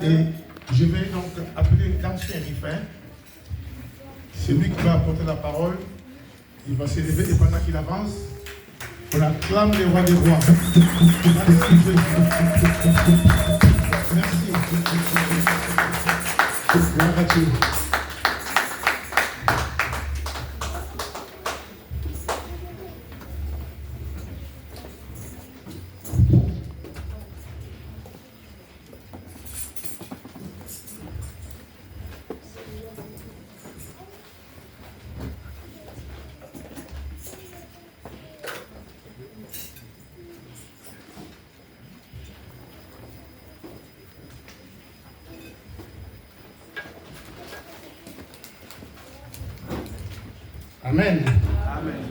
Et je vais donc appeler l'ancien Rifin. C'est lui qui va apporter la parole. Il va s'élever et pendant qu'il avance, on acclame les rois des rois. Merci Jésus. Merci. Gloire à Dieu. Amen. Amen.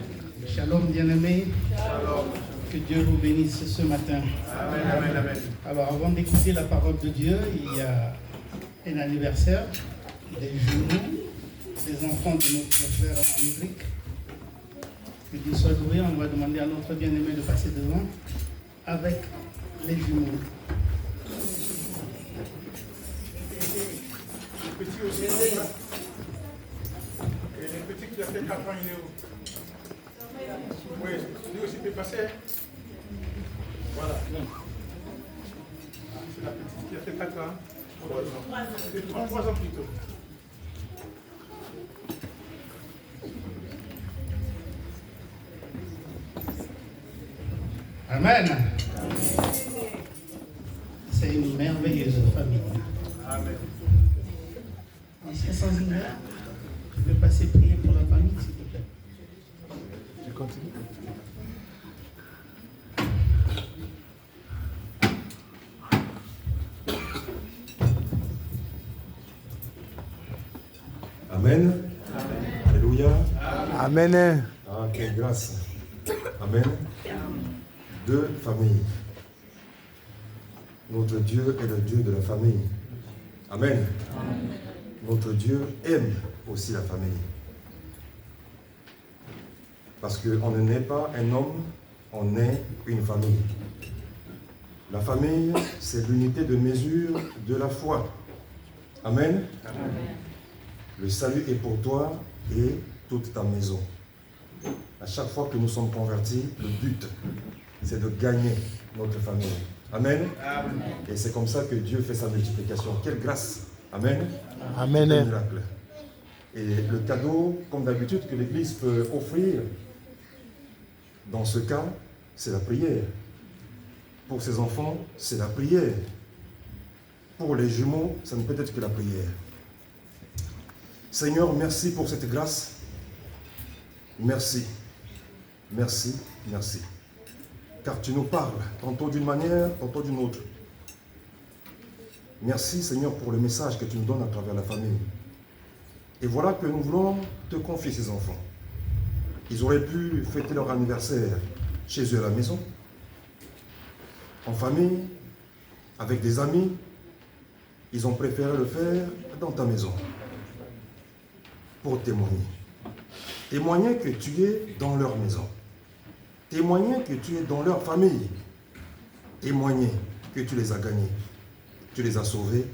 Shalom, bien-aimés. Shalom. Que Dieu vous bénisse ce matin. Amen, amen, amen. Alors, avant d'écouter la parole de Dieu, il y a un anniversaire, des jumeaux, des enfants de notre frère Amérique. Que Dieu soit loué. On va demander à notre bien-aimé de passer devant avec les jumeaux. Le petit aussi, et le petit qui a fait 4 ans, il est où? Oui, lui aussi peut passer. Voilà. C'est la petite qui a fait 4 ans. 3 ans plutôt. Amen. C'est une merveilleuse famille. Amen. Monsieur Sanzina, je vais passer prier pour la famille, s'il te plaît. Je continue. Amen. Alléluia. Amen. Ah, quelle grâce. Amen. 2 familles. Notre Dieu est le Dieu de la famille. Amen. Notre Dieu aime aussi la famille. Parce qu'on ne naît pas un homme, on est une famille. La famille, c'est l'unité de mesure de la foi. Amen. Le salut est pour toi et toute ta maison. À chaque fois que nous sommes convertis, le but, c'est de gagner notre famille. Amen. Amen. Et c'est comme ça que Dieu fait sa multiplication. Quelle grâce. Amen. Amen. Quel miracle. Et le cadeau, comme d'habitude, que l'Église peut offrir, dans ce cas, c'est la prière. Pour ses enfants, c'est la prière. Pour les jumeaux, ça ne peut être que la prière. Seigneur, merci pour cette grâce. Merci. Merci, merci. Car tu nous parles, tantôt d'une manière, tantôt d'une autre. Merci, Seigneur, pour le message que tu nous donnes à travers la famille. Et voilà que nous voulons te confier ces enfants. Ils auraient pu fêter leur anniversaire chez eux à la maison, en famille, avec des amis. Ils ont préféré le faire dans ta maison, pour témoigner. Témoigner que tu es dans leur maison. Témoigner que tu es dans leur famille. Témoigner que tu les as gagnés. Tu les as sauvés,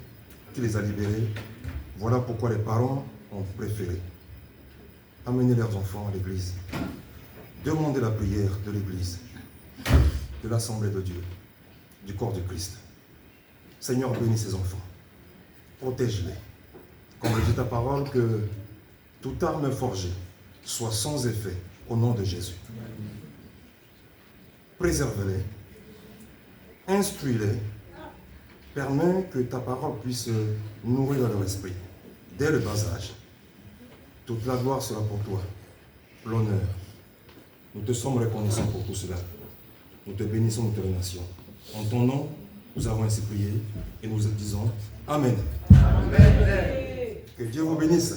tu les as libérés. Voilà pourquoi les parents ont préféré amener leurs enfants à l'église. Demander la prière de l'église, de l'assemblée de Dieu, du corps de Christ. Seigneur, bénis ces enfants. Protège-les. Comme le dit ta parole, que toute arme forgée soit sans effet au nom de Jésus. Préserve-les, instruis-les, permets que ta parole puisse nourrir leur esprit dès le bas âge. Toute la gloire sera pour toi, l'honneur. Nous te sommes reconnaissants pour tout cela. Nous te bénissons, nous te remercions. En ton nom, nous avons ainsi prié et nous disons Amen. Amen. Que Dieu vous bénisse.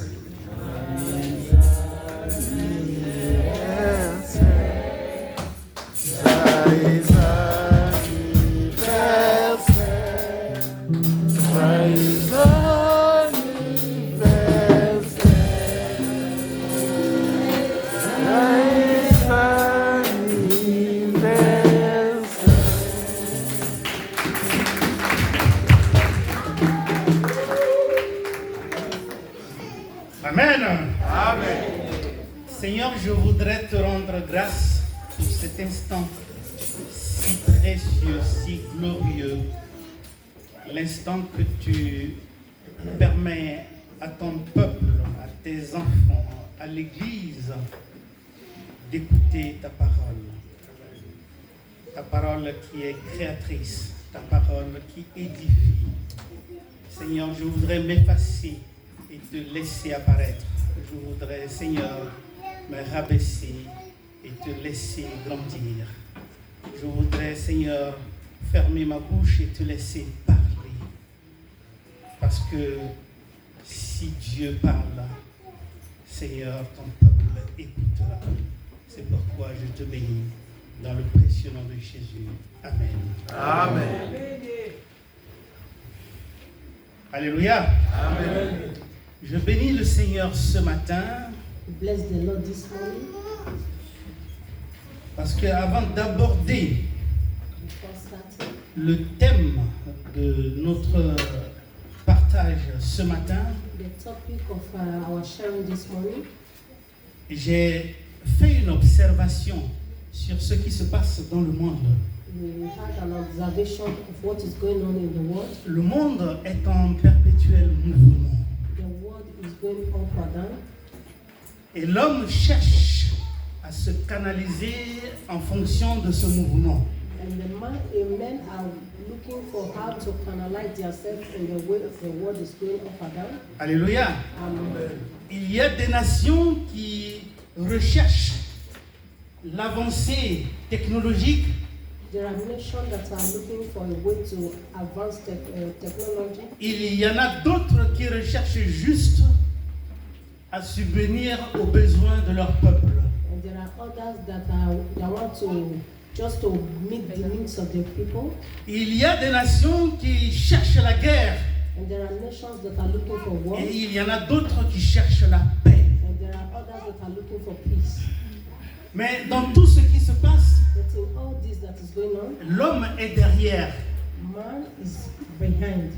Amen. Amen. Seigneur, je voudrais te rendre grâce pour cet instant si précieux, si glorieux. L'instant que tu permets à ton peuple, à tes enfants, à l'Église d'écouter ta parole. Ta parole qui est créatrice, ta parole qui édifie. Seigneur, je voudrais m'effacer et te laisser apparaître. Je voudrais, Seigneur, me rabaisser et te laisser grandir. Je voudrais, Seigneur, fermer ma bouche et te laisser parler. Parce que si Dieu parle, Seigneur, ton peuple écoutera. C'est pourquoi je te bénis dans le précieux nom de Jésus. Amen. Amen. Alléluia. Amen. Je bénis le Seigneur ce matin. Bless the Lord this morning. Parce qu'avant d'aborder Before starting, le thème de notre partage ce matin, the topic of our sharing this morning, j'ai fait une observation sur ce qui se passe dans le monde. we had an observation of what is going on in the world. Le monde est en perpétuel mouvement. The world is going up and down, Et l'homme cherche à se canaliser en fonction de ce mouvement. and men are looking for how to canalize themselves in the way the world is going up and down. Alléluia. Il y a des nations qui recherchent l'avancée technologique. There are nations that are looking for a way to advance technology. Il y en a d'autres qui recherchent juste à subvenir aux besoins de leur peuple. And there are others that want to just to meet the needs of their people. Il y a des nations qui cherchent la guerre And there are nations that are looking for war. et il y en a d'autres qui cherchent la paix. And there are others that are looking for peace. Mais dans tout ce qui se passe, But in all this that is going on, l'homme est derrière. man is behind.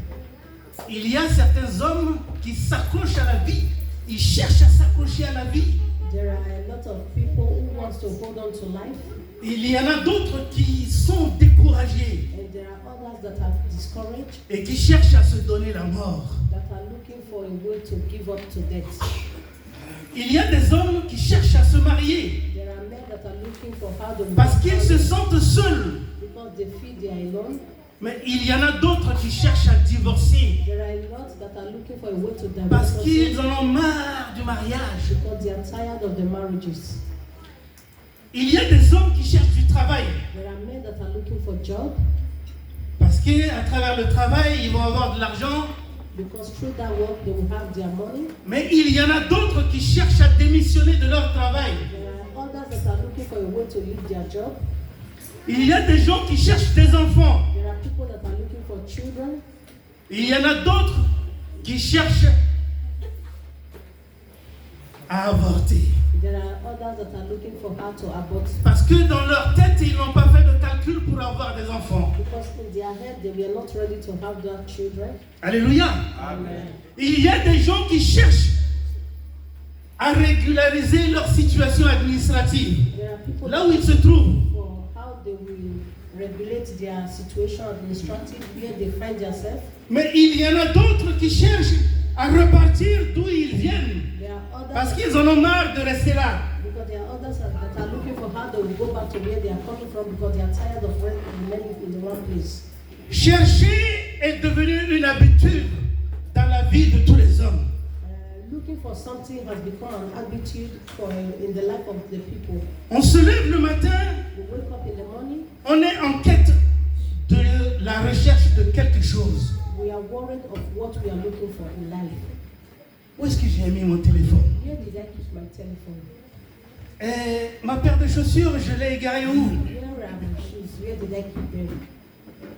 Il y a certains hommes qui s'accrochent à la vie, ils cherchent à s'accrocher à la vie. There are a lot of people who want to hold on to life. Il y en a d'autres qui sont découragés And there are others that are discouraged, et qui cherchent à se donner la mort. that are looking for a way to give up to death. Il y a des hommes qui cherchent à se marier There are men that are looking for how to parce qu'ils se sentent seuls. because they feel they are alone. Mais il y en a d'autres qui cherchent à divorcer There are a lot that are looking for a way to divorce parce themselves qu'ils en ont marre du mariage. because they are tired of the marriages. Il y a des hommes qui cherchent du travail There are men that are looking for job parce qu'à travers le travail, ils vont avoir de l'argent. because through that work they will have their money. Mais il y en a d'autres qui cherchent à démissionner de leur travail. There are others that are looking for a way to leave their job. Il y a des gens qui cherchent des enfants. There are people that are looking for children. Il y en a d'autres qui cherchent à avorter. There are others that are looking for how to abort Parce que dans leur tête, ils n'ont pas fait de calcul pour avoir des enfants. because in their head they were not ready to have their children. Alléluia. Amen. Il y a des gens qui cherchent à régulariser leur situation administrative. There are people Là où ils se trouvent. for how they will regulate their situation administrative where they find themselves. Mais il y en a d'autres qui cherchent à repartir d'où ils viennent. There are others Parce qu'ils en ont marre de rester là. because there are others that are looking for how they will go back to where they are coming from because they are tired of remaining in the one place. Chercher est devenu une habitude dans la vie de tous les hommes. Looking for something has become an habitude in the life of the people. On se lève le matin, We wake up in the morning, on est en quête de la recherche de quelque chose. we are worried of what we are looking for in life. Où est-ce que j'ai mis mon téléphone? Where did I keep my telephone? Ma paire de chaussures, je l'ai égarée où? Where are my shoes? Where did I keep them?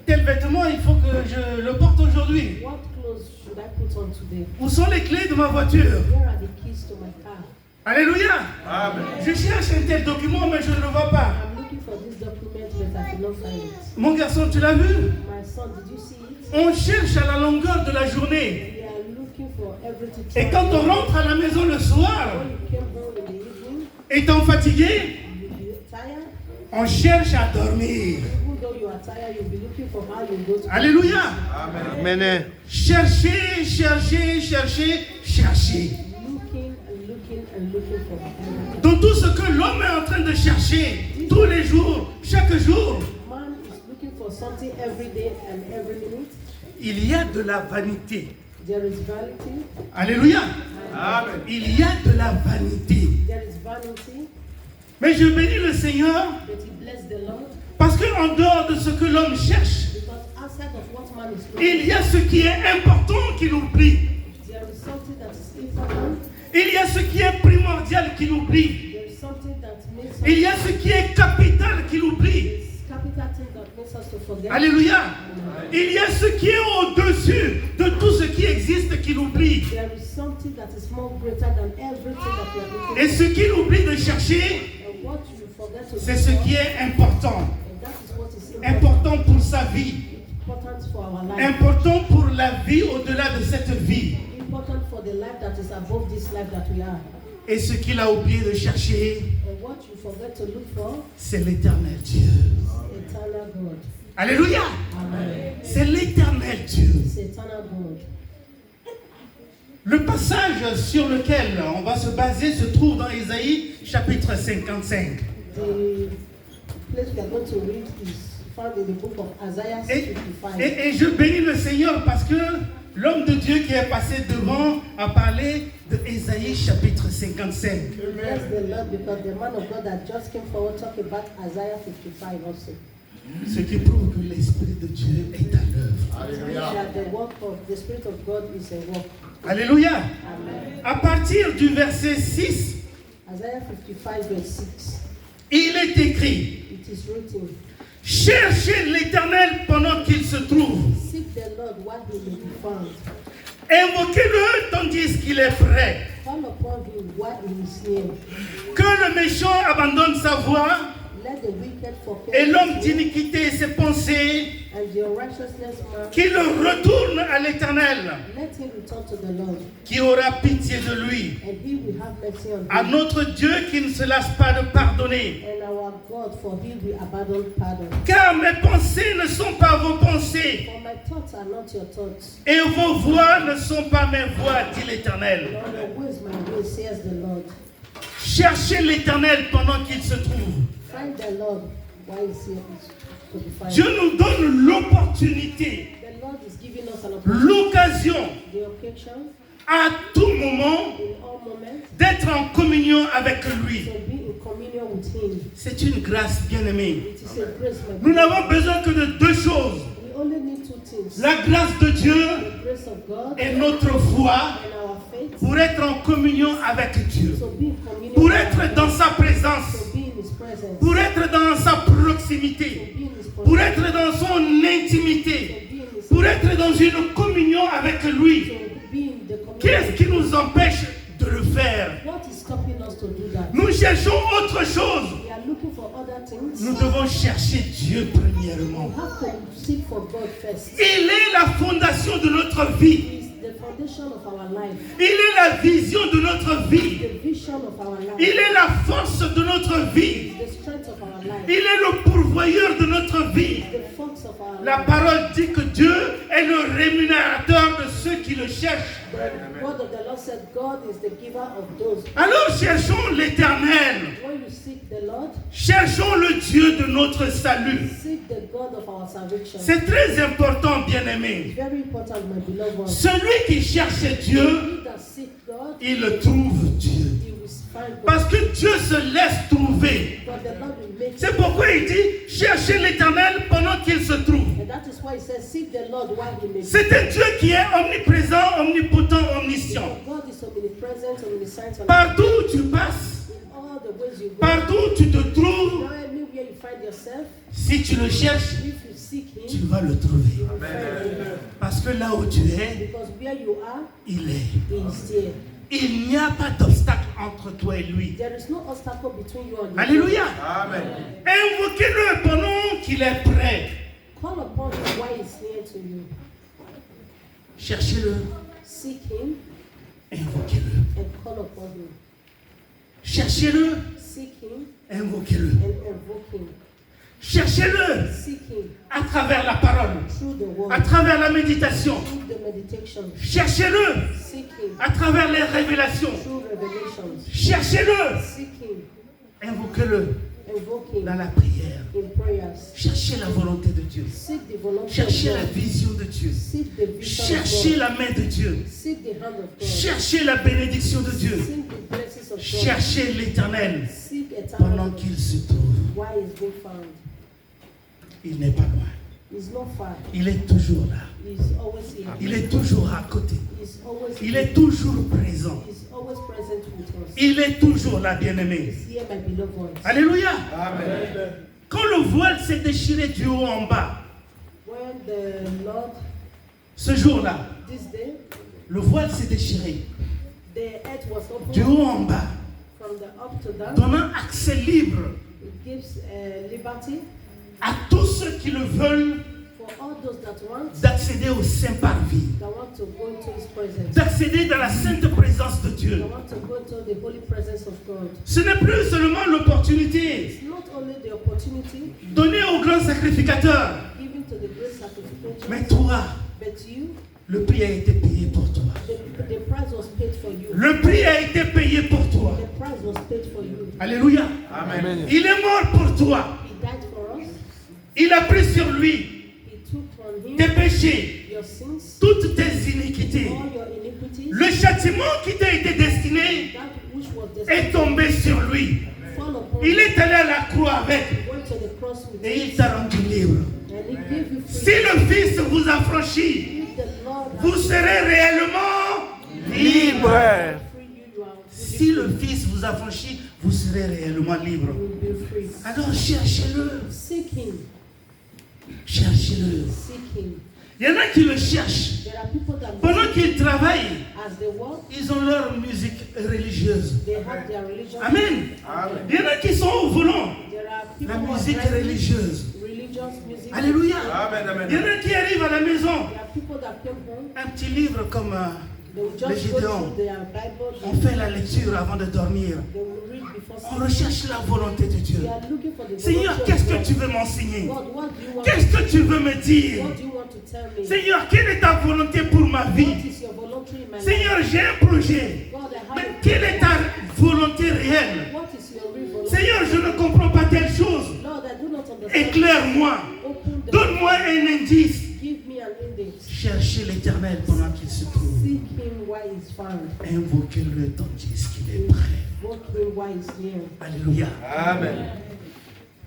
Tel vêtement, il faut que je le porte aujourd'hui. What clothes should I put on today? Où sont les clés de ma voiture? Where are the keys to my car? Alléluia. Amen. Je cherche un tel document, mais je ne le vois pas. I'm looking for this document, but I cannot find it. Mon garçon, tu l'as vu? My son, did you see it? On cherche à la longueur de la journée. We are looking looking for everything. Et quand on rentre à la maison le soir, When you came home in the evening, étant fatigué, you're tired. on cherche à dormir. Even though you are tired, you'll be looking for how you go to Alléluia. Amen. Cherchez, cherchez, cherchez, cherchez. looking and looking and looking for everything. Dans tout ce que l'homme est en train de chercher, tous les jours, chaque jour, Man is looking for something every day and every minute. il y a de la vanité. There is vanity. Alléluia. Amen. Il y a de la vanité. There is vanity. Mais je bénis le Seigneur But he bless the Lord parce qu'en dehors de ce que l'homme cherche, because outside of what man is il looking y a ce qui est important qu'il oublie. there is something that is important. Il y a ce qui est primordial qu'il oublie. There is something that makes us Il y a ce qui est capital qu'il oublie. This capital thing that makes us to forget. Alléluia. Il y a ce qui est au-dessus de tout ce qui existe qu'il oublie. There is something that is more greater than everything that we are looking Et ce qu'il oublie de chercher, for. And what you forget to c'est look ce for, qui est important. and that is what is important, Important pour sa vie. important for our life. Important pour la vie au-delà de cette vie. Important for the life that is above this life that we are. Et ce qu'il a oublié de chercher, And what you forget to look for, c'est l'éternel Dieu. eternal God. Alléluia. Amen. C'est l'éternel Dieu. It's eternal God. Le passage sur lequel on va se baser se trouve dans Ésaïe chapitre 55. The place we are going to read is found in the book of Isaiah Et, 55. et je bénis le Seigneur parce que l'homme de Dieu qui est passé devant a parlé de Ésaïe chapitre 55. Bless the Lord because the man of God that just came forward talking about Isaiah 55 also. Ce qui prouve que l'Esprit de Dieu est à l'œuvre. That the work of the Spirit of God is a work. Alléluia. Amen. À partir du verset 6, Isaiah 55 verse 6. il est écrit: It is written, cherchez l'Éternel pendant qu'il se trouve. seek the Lord while he may be found. Invoquez-le tandis qu'il est prêt. Call upon him while he is near. Que le méchant abandonne sa voie Let the wicked forget et l'homme his way, d'iniquité ses pensées, and the unrighteousness man, qu'il retourne à l'Éternel, let him return to the Lord, qui aura pitié de lui. and he will have mercy on À him. notre Dieu qui ne se lasse pas de pardonner. And our God, for he will abandon pardon. Car mes pensées ne sont pas vos pensées, For my thoughts are not your thoughts, et vos voix ne sont pas mes voix, dit l'Éternel. nor your ways my ways, says the Lord. Cherchez l'Éternel pendant qu'il se trouve. Find the Lord while he is to be found. Dieu nous donne l'opportunité, The Lord is giving us an opportunity, l'occasion, the occasion, à tout moment, in all moments, d'être en communion avec lui. to be in communion with him. C'est une grâce, bien-aimée. It is a grace, my Nous brother. n'avons besoin que de deux choses: We only need two things. la grâce de Dieu The grace of God et notre foi and our faith. pour être en communion avec Dieu, So be in communion pour with être God. dans sa présence, To be in his presence. pour être dans sa To proximité, be in his pour presence. être dans son intimité, To be in his pour être dans une communion avec lui. To be in the communion. Qu'est-ce qui nous empêche de le faire? What is stopping us to do that? Nous cherchons autre chose. We are looking for other things. Nous devons chercher Dieu premièrement. We have to seek for God first. Il est la fondation de notre vie. He is the foundation of our life, Il est la vision de notre vie. the vision of our life, Il est la force de notre vie. the strength of our life, Il est le pourvoyeur de notre vie. the force of our La life. parole dit que Dieu est le rémunérateur de ceux qui le cherchent. The word of the Lord said, God is the giver of those. Alors cherchons l'Éternel. When you seek the Lord, Cherchons le Dieu de notre salut. seek the God of our salvation. C'est très important, It's bien-aimé. very important, my beloved one. Celui qui cherche Dieu, He that seek God, il trouve Dieu. he will find God. Parce que Dieu se laisse trouver. But the Lord will make C'est pourquoi il dit, cherchez l'Éternel pendant qu'il se trouve. And that is why he says, seek the Lord while he may be. C'est un Dieu qui est omniprésent, omnipotent, omniscient. God is omnipresent, omniscient, Partout où tu passes, in all the ways you go. partout où tu te trouves, Now anywhere you find yourself, si tu le cherches, if you seek tu him, vas le trouver. you will find him. Parce que là où tu es, Because where you are, il est. he is there. Il n'y a pas d'obstacle entre toi et lui. There is no obstacle between you and him. Alléluia. Amen. Invoquez-le pendant qu'il est prêt. Call upon him while he's near to you. Cherchez-le. Seek him invoquez-le. and call upon him. Cherchez-le, Seek him invoquez-le. and invoke him. Cherchez-le Seek him à travers la parole, through the à word, travers la méditation. through the meditation. Cherchez-le Seek him à travers les révélations. through revelations. Cherchez-le, Seek him, invoquez-le invoke him dans la prière. in prayers. Cherchez la volonté de Dieu. Seek the volunteer Cherchez of la God. vision de Dieu. Seek the vision Cherchez of la main de Dieu. God. Seek the hand of God. Cherchez la bénédiction de Dieu. Seek the blessings of God. Cherchez l'Éternel Seek pendant eternal. qu'il se trouve. Why is being found? Il n'est pas loin. He's not far. Il est toujours là. He's always here. Il est toujours à côté. He's always Il here. est toujours présent. He's always present with us. Il est toujours là, bien-aimé. He's here, my beloved ones. Alléluia. Amen. Quand le voile s'est déchiré du haut en bas, When the Lord, ce jour-là, this day, le voile s'est déchiré the earth was du opened haut en bas, from the up to down. donnant accès libre It gives liberty à tous ceux qui le veulent for all those that want d'accéder au Saint-Parvis, to go into His presence. d'accéder dans la sainte présence de Dieu. That want to go into the holy presence of God. Ce n'est plus seulement l'opportunité It's not only the opportunity donnée au grand sacrificateur, given to the great sacrifice, mais toi, but you, le prix a été payé pour toi. the price was paid for you. Le prix a été payé pour toi. The price was paid for you. Alléluia. Amen. Il est mort pour toi. He died for us. Il a pris sur lui He took on Him tes péchés, your sins, toutes tes iniquités. all your iniquities. Le châtiment qui t'a été destiné That which was est destined tombé sur lui. fall upon Il you. est allé à la croix avec He went to the cross with et you, il t'a rendu libre. and He gave you Si freedom. le Fils vous a franchi, If the Lord has vous serez réellement libre. free you, you are Si le Fils vous a franchi, vous serez réellement libre. will be free. Alors cherchez-le, Seek Him. cherchez-le. Seek Him. Il y en a qui le cherchent. There are people that Pendant qu'ils travaillent, as they walk, ils ont leur musique religieuse. they have their religion. Amen. Amen. Il y en a qui sont au volant. There are people La who are musique driving religieuse. religious music. Alléluia. Amen. Il y en Amen. a qui arrivent à la maison. There are people that came home, Un petit livre comme they will Le just go Gideon. through their Bible, on fait la lecture avant de dormir. they will read before On sleep. recherche la volonté de Dieu. They are looking for the Seigneur, volunteer qu'est-ce of que God. tu veux m'enseigner? God, what do you want? Qu'est-ce que tu veux me dire? What do you want to tell me? Seigneur, quelle est ta volonté pour ma What vie? is your voluntary in my Seigneur, life? j'ai un projet. God, I Mais have a quelle est ta volonté réelle? What is your real volunteer? Seigneur, je ne comprends pas telle chose. Lord, I do not understand. Éclaire-moi. Open the Donne-moi un indice. Give me an index. Cherchez l'Éternel pendant qu'il se trouve. Seek Him while He's found. Invoquez-le tandis qu'il est prêt. Invoke Him while He's near. Alléluia. Amen.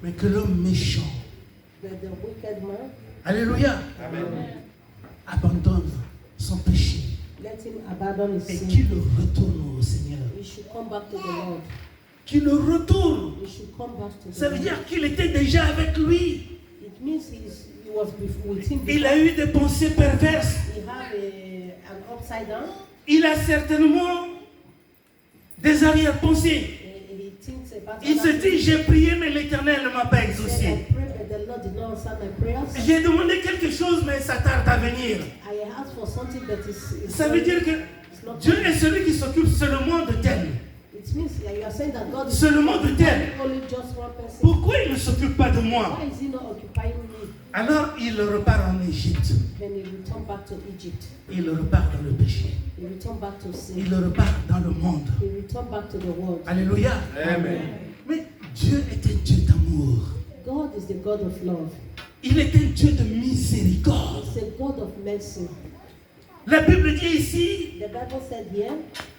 Mais que l'homme méchant, That the wicked man, alléluia, Amen. abandonne son péché let him abandon his et sin. qu'il retourne au Seigneur. He should come back to the Lord. Qu'il retourne. He should come back to the Ça veut Lord. dire qu'il était déjà avec lui. It means he was with him Il before. a eu des pensées perverses. He had an upside down. Il a certainement des arrière-pensées. He thinks about Il se dit, j'ai prié, mais l'Éternel ne m'a pas I exaucé. prayed, but the Lord did not answer my prayers. J'ai demandé quelque chose, mais ça tarde à venir. I asked for something, but it's Ça veut dire que it's not. Dieu est celui qui s'occupe seulement de tel. It means that you are saying that God is Seulement de tel. only just one person. Pourquoi il ne s'occupe pas de moi? Why is He not occupying me? Alors il repart en Égypte. Then He returned back to Egypt. Il repart dans le péché. He returned back to sin. Il repart dans le monde. He returned back to the world. Alléluia. Amen. Mais Dieu est un Dieu d'amour. God is the God of love. Il est un Dieu de miséricorde. He's a God of mercy. La Bible dit ici, The Bible said here,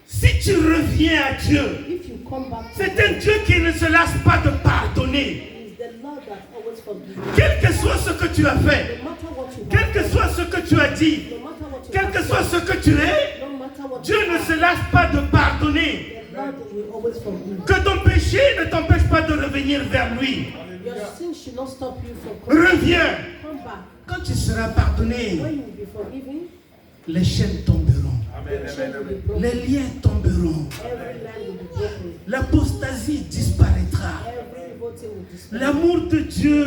si tu reviens à Dieu, if you come back to c'est God, un Dieu qui ne se lasse pas de pardonner. He is the Lord that always forgives. Quel que soit ce que tu as fait, No matter what you quel have que done, soit ce que tu as dit, no matter what you quel have que soit said, ce que tu es, no matter what Dieu you ne have, se lasse pas de pardonner. the Lord will always forgive. Que ton péché ne t'empêche pas de revenir vers lui. Your sin should not stop you from coming. Reviens. Come back. Quand tu seras pardonné, When you will be forgiven, les chaînes tomberont. Amen. the chain Amen. will be Amen. broken. Les liens tomberont. Every line will be broken. L'apostasie disparaîtra. Every evil thing will disappear. L'amour de Dieu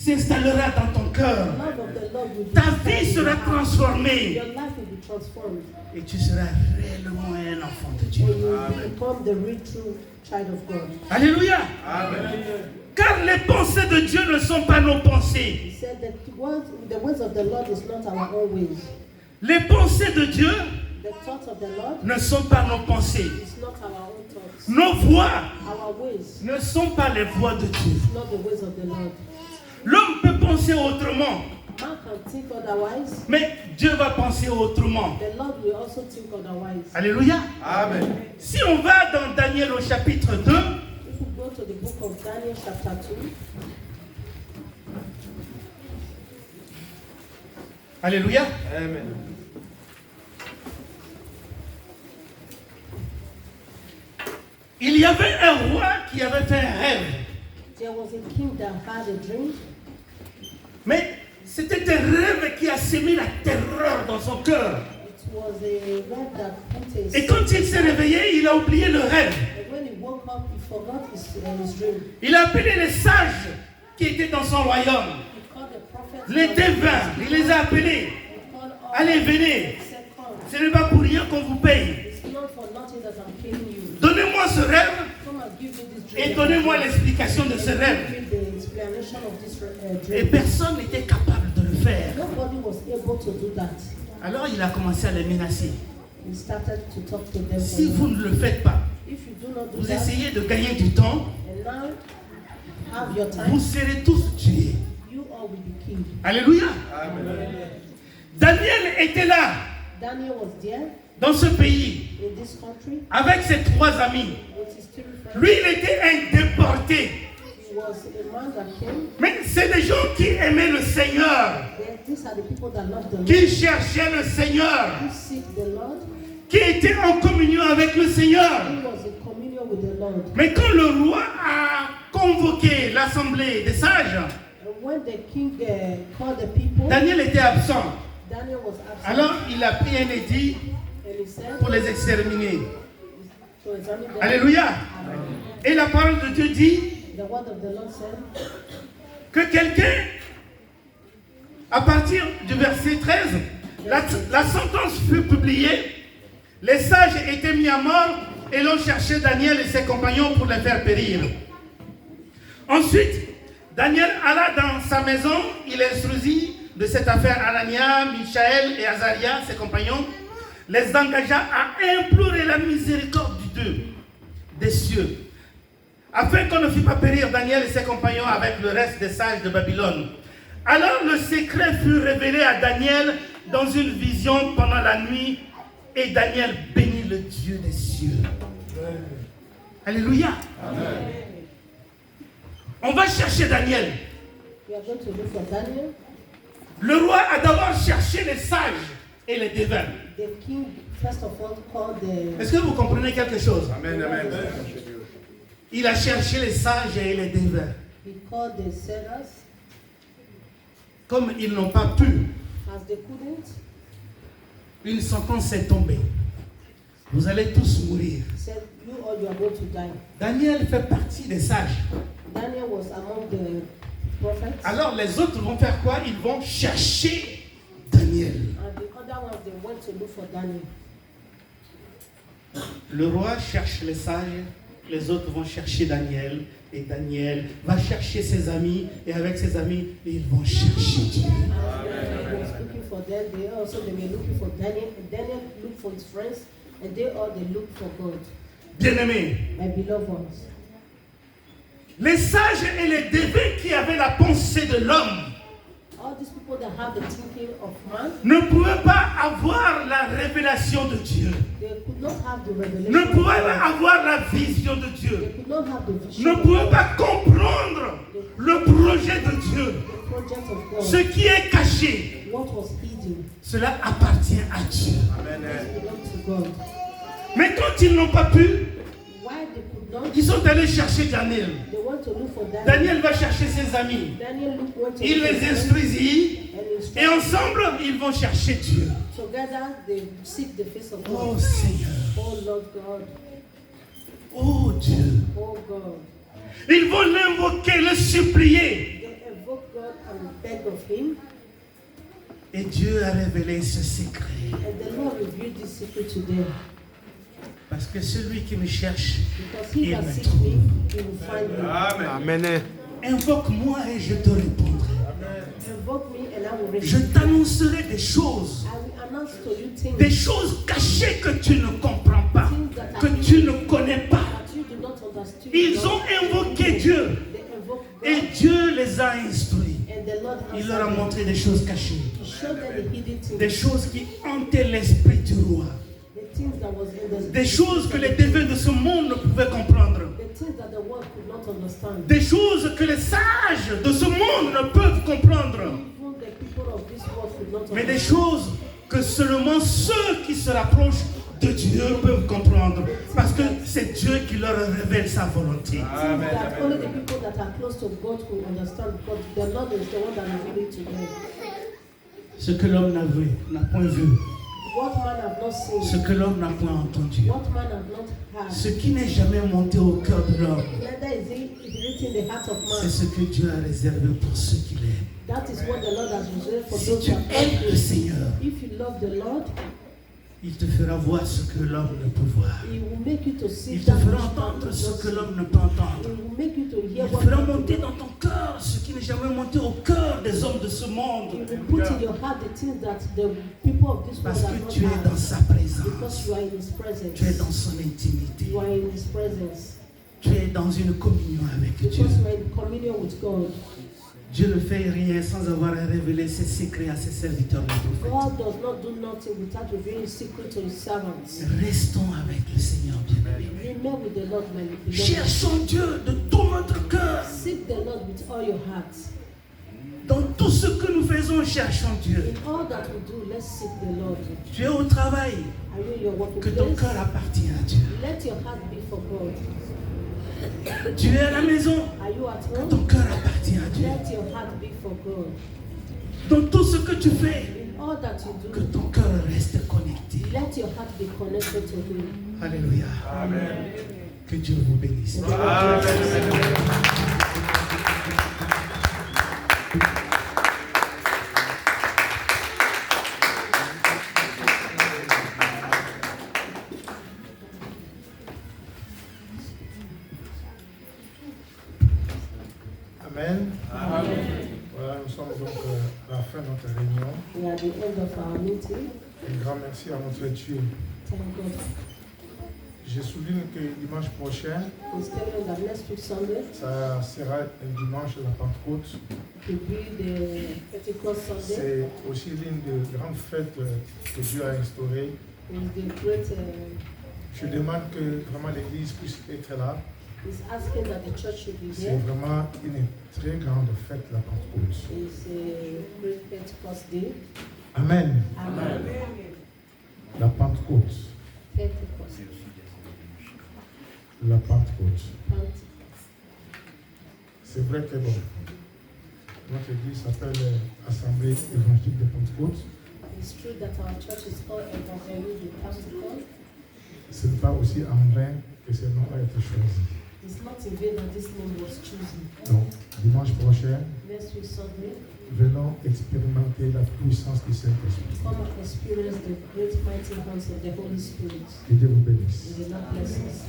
s'installera dans ton cœur. The love of the Lord will be Ta established vie in sera your heart. transformée. Your life will be transformed. Et tu seras réellement un enfant de Dieu. And you will become the real true child of God. Alléluia. Amen. Car les pensées de Dieu ne sont pas nos pensées. He said that the ways of the Lord is not our own ways. Les pensées de Dieu The thoughts of the Lord ne sont pas nos pensées. is not our own thoughts. Nos voix Our ways ne sont pas les voix de Dieu. is not the ways of the Lord. L'homme peut penser autrement, Man can think otherwise. mais Dieu va penser autrement. The Lord will also think otherwise. Alléluia. Amen. Si on va dans Daniel au chapitre 2, If we go to the book of Daniel chapter 2, Alléluia. Amen. Il y avait un roi qui avait fait un rêve. there was a king that had a dream. Mais c'était un rêve qui a sémé la terreur dans son cœur. It was a rêve that put a Et quand il s'est réveillé, il a oublié le rêve. And when he woke up, he forgot his dream. Il a appelé les sages qui étaient dans son royaume. He called the prophets. Les devins, il les a appelés. He called all. Allez, venez. He said, come. Ce n'est pas pour rien qu'on vous paye. It's not for nothing that I'm paying you. Donnez-moi ce rêve Come and give me this dream. et donnez-moi l'explication de ce rêve. Give me the explanation of this Et dream. personne n'était capable de le faire. Nobody was able to do that. Alors il a commencé à les menacer. He started to talk to them. Si vous ne le faites pas, If you do not do vous that, essayez de gagner du temps, and now have your vous time, serez tous tués. you all will be killed. Alléluia. Amen. Daniel était là, Daniel was there dans ce pays, in this country avec ses 3 amis. with his 3 friends. Lui, il était un déporté. He was a man that came. Mais c'est des gens qui aimaient le Seigneur, These are the people that love the Lord, qui cherchaient le Seigneur, who seek the Lord, qui étaient en communion avec le Seigneur. who was in communion with the Lord. Mais quand le roi a convoqué l'assemblée des sages, And when the king called the people, Daniel était absent. Daniel was absent. Alors il a pris un édit And he said, pour les exterminer. to examine them. Alléluia. Et la parole de Dieu dit The word of the Lord said, que quelqu'un, à partir du verset 13, la sentence fut publiée, les sages étaient mis à mort et l'on cherchait Daniel et ses compagnons pour les faire périr. Ensuite, Daniel alla dans sa maison, il instruisit de cette affaire Anania, Michaël et Azaria, ses compagnons, les engagea à implorer la miséricorde du Dieu des cieux, afin qu'on ne fît pas périr Daniel et ses compagnons avec le reste des sages de Babylone. Alors le secret fut révélé à Daniel dans une vision pendant la nuit, et Daniel bénit le Dieu des cieux. Alléluia. On va chercher Daniel. we are going to look for Daniel. Le roi a d'abord cherché les sages et les devins. The king, first of all, called the... Est-ce que vous comprenez quelque chose? Amen. Amen. Il a cherché les sages et les devins. He called the sailors. Comme ils n'ont pas pu, As they couldn't, une sentence est tombée. Vous allez tous mourir. he said, you all, you are going to die. Daniel fait partie des sages. Daniel was among the prophets. Alors les autres vont faire quoi? Ils vont chercher Daniel. And the other ones, they went to look for Daniel. Le roi cherche les sages, les autres vont chercher Daniel, et Daniel va chercher ses amis, et avec ses amis, ils vont chercher Dieu. He was looking for them. They were looking for Daniel. And Daniel looked for his friends. And they looked for God. Bien-aimés, My beloved ones. les sages et les devins qui avaient la pensée de l'homme All these people that have the thinking of man, ne pouvaient pas avoir la révélation de Dieu, they could not have the revelation ne of pouvaient pas God. avoir la vision de They Dieu, could not have the vision ne of pouvaient God, pas comprendre le projet de Dieu. the project of God. Ce qui est caché, What was hidden cela appartient à Dieu. belonged to God. Mais quand ils n'ont pas pu, Why they could not, ils sont allés chercher Daniel. they went to look for Daniel. Daniel va chercher ses amis. Went to Il look for les them, instruisit and et instructed. ensemble, ils vont chercher Dieu. Together they seek the face of Oh God. Seigneur, Oh Lord God, oh Dieu. oh God. Ils vont l'invoquer, le supplier. They invoked God and begged of him. Et Dieu a révélé ce secret. And the Lord revealed this secret to them. Parce que celui qui me cherche, Because he il that me seeks trouve. me, he will find me. Amen. Invoque-moi et je te répondrai. Invoke me and I will Je receive. t'annoncerai des choses. I will announce to you things Des choses cachées que tu ne comprends pas, que tu ne connais pas. that you do not understand. Ils ont invoqué Dieu They invoke et God, Dieu les a instruits. and the Lord Il leur a answered them. montré des choses cachées, He showed them the hidden things. des choses qui hantaient l'esprit du roi, The things that was in the des choses que les déviants de ce monde ne pouvaient comprendre, the things that the world could not understand. des choses que les sages de ce monde ne peuvent comprendre, Even the people of this world could not mais des understand. choses que seulement ceux qui se rapprochent de Dieu peuvent comprendre, parce que c'est Dieu qui leur révèle sa volonté. That only the people that are close to God will understand, but the Lord is the one that revealed it to them. Ce que l'homme n'a vu, n'a point vu, What man have not ce seen, que l'homme n'a point entendu, what man have not heard, ce qui n'est jamais monté au cœur de l'homme, neither is it written in the heart of c'est man. ce que Dieu a réservé pour ceux qui l'aiment. That is what the Lord has reserved for Si those tu that aimes love le him. Seigneur, If you love the Lord, il te fera voir ce que l'homme ne peut voir. He will make you to see Il te that which fera man entendre does ce not que see. l'homme ne peut He entendre. will make you to hear Il what fera man monter cannot. dans ton cœur ce qui n'est jamais monté au cœur des hommes de ce He monde. will put in your heart the things that the people of this world Parce have que not tu es dans heard. sa Because présence. you are in His presence. Tu es dans son intimité. You are in His presence. Tu es dans une communion avec Dieu. Because you are in communion with God. Dieu ne fait rien sans avoir révélé ses secrets à ses serviteurs les prophètes. God does not do nothing without revealing secret to His servants. Restons avec le Seigneur bien-aimé. Remain with the Lord, my beloved. Cherchons Dieu de tout notre cœur. Seek the Lord with all your heart. Dans tout ce que nous faisons, cherchons Dieu. In all that we do, let's seek the Lord. Tu es au travail, Are you in your working que ton place? cœur appartient à Dieu. Let your heart be for God. Tu es à la maison, Are you at que home? ton cœur appartient à Dieu. Let your heart be for God. Dans tout ce que tu fais, In all that you que do, ton cœur reste connecté. let your heart be connected to Him. Alléluia. Que Dieu vous bénisse. Amen. Voilà, nous sommes donc à la fin de notre réunion. We are at the end of our meeting. Un grand merci à notre Dieu. Thank God. Je souligne que dimanche prochain, He's telling us that next week Sunday ça sera un dimanche de la Pentecôte. will be the Pentecost Sunday. C'est aussi l'une des grandes fêtes que Dieu a instaurées. It's the great. Je demande que vraiment l'Église puisse être là. He's asking that the church should be C'est here. vraiment une très grande fête, la Pentecôte. It's a great Pentecost day. Amen. Amen. La Pentecôte. Pentecost. La Pentecôte. Pentecost. C'est vrai que bon, notre Église s'appelle Assemblée évangélique de Pentecôte. It's true that our church is called Evangelical Pentecost. Ce n'est pas aussi en vain que ce nom a été choisi. It's not in vain that this name was chosen. Donc, dimanche prochain, Next week Sunday, venons expérimenter la puissance du Saint-Esprit. come and experience the great mighty hands of the Holy Spirit. Que Dieu vous bénisse. May the Lord bless us.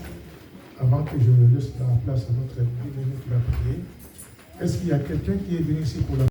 Avant que je laisse la place à notre bien-aimé qui va prier, est-ce qu'il y a quelqu'un qui est venu ici pour la